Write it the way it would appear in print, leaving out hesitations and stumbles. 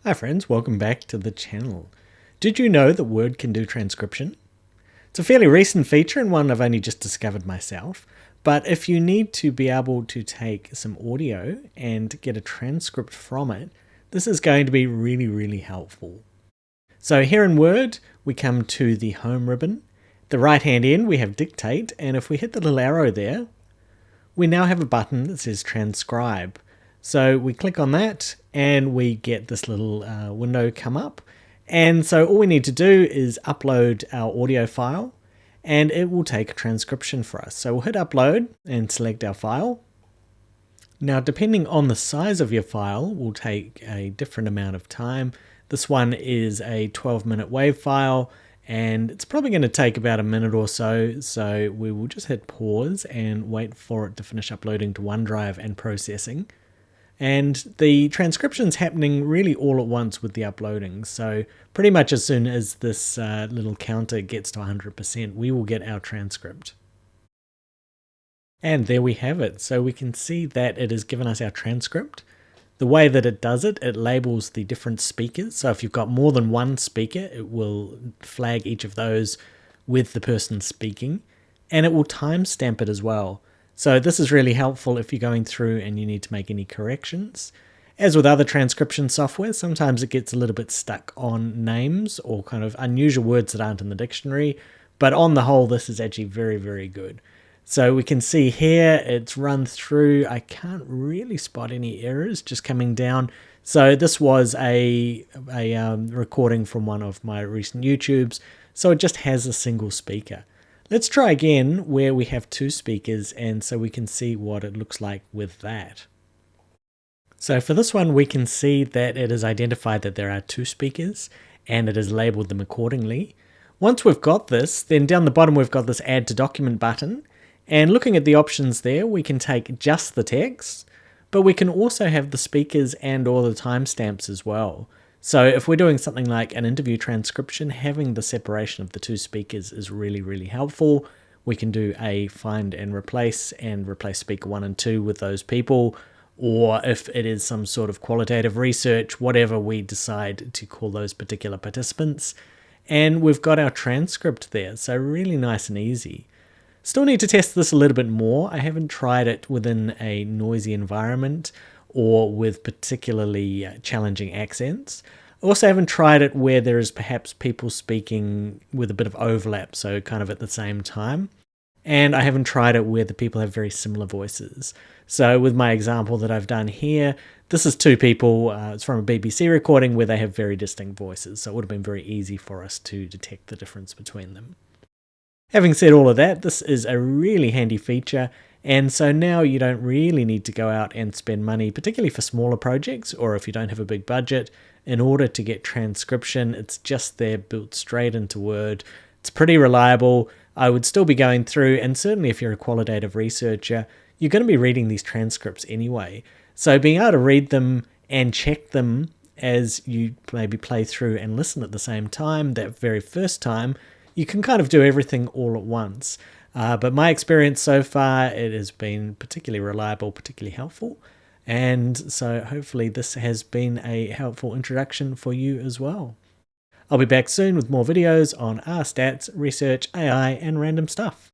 Hi friends, welcome back to the channel. Did you know that Word can do transcription? It's a fairly recent feature and one I've only just discovered myself, but if you need to be able to take some audio and get a transcript from it, this is going to be really helpful. So here in Word, we come to the Home ribbon. The right hand end we have Dictate, and if we hit the little arrow there, we now have a button that says Transcribe. So we click on that and we get this little window come up. And so all we need to do is upload our audio file and it will take a transcription for us. So we'll hit upload and select our file. Now, depending on the size of your file, will take a different amount of time. This one is a 12-minute WAV file and it's probably going to take about a minute or so. So we will just hit pause and wait for it to finish uploading to OneDrive and processing. And the transcription's happening really all at once with the uploading. So pretty much as soon as this little counter gets to 100%, we will get our transcript. And there we have it. So we can see that it has given us our transcript. The way that it does it, it labels the different speakers. So if you've got more than one speaker, it will flag each of those with the person speaking. And it will timestamp it as well. So this is really helpful if you're going through and you need to make any corrections. As with other transcription software, sometimes it gets a little bit stuck on names or kind of unusual words that aren't in the dictionary, but on the whole, this is actually very good. So we can see here it's run through. I can't really spot any errors just coming down. So this was a recording from one of my recent YouTubes, so it just has a single speaker. Let's try again where we have two speakers, and so we can see what it looks like with that. So for this one, we can see that it has identified that there are two speakers and it has labeled them accordingly. Once we've got this, then down the bottom we've got this Add to Document button, and looking at the options there, we can take just the text, but we can also have the speakers and all the timestamps as well. So if we're doing something like an interview transcription, having the separation of the two speakers is really helpful. We can do a find and replace speaker 1 and 2 with those people, or if it is some sort of qualitative research, whatever we decide to call those particular participants. And we've got our transcript there, so really nice and easy. Still need to test this a little bit more. I haven't tried it within a noisy environment or with particularly challenging accents. I also haven't tried it where there is perhaps people speaking with a bit of overlap, so kind of at the same time. And I haven't tried it where the people have very similar voices. So with my example that I've done here, this is two people, it's from a BBC recording where they have very distinct voices, so it would have been very easy for us to detect the difference between them. Having said all of that, this is a really handy feature, and so now you don't really need to go out and spend money, particularly for smaller projects or if you don't have a big budget, in order to get transcription. It's just there, built straight into Word. It's pretty reliable. I would still be going through, and certainly if you're a qualitative researcher, you're going to be reading these transcripts anyway. So being able to read them and check them as you maybe play through and listen at the same time, that very first time, you can kind of do everything all at once. But my experience so far, it has been particularly reliable, particularly helpful. And so hopefully this has been a helpful introduction for you as well. I'll be back soon with more videos on R stats, research, AI, and random stuff.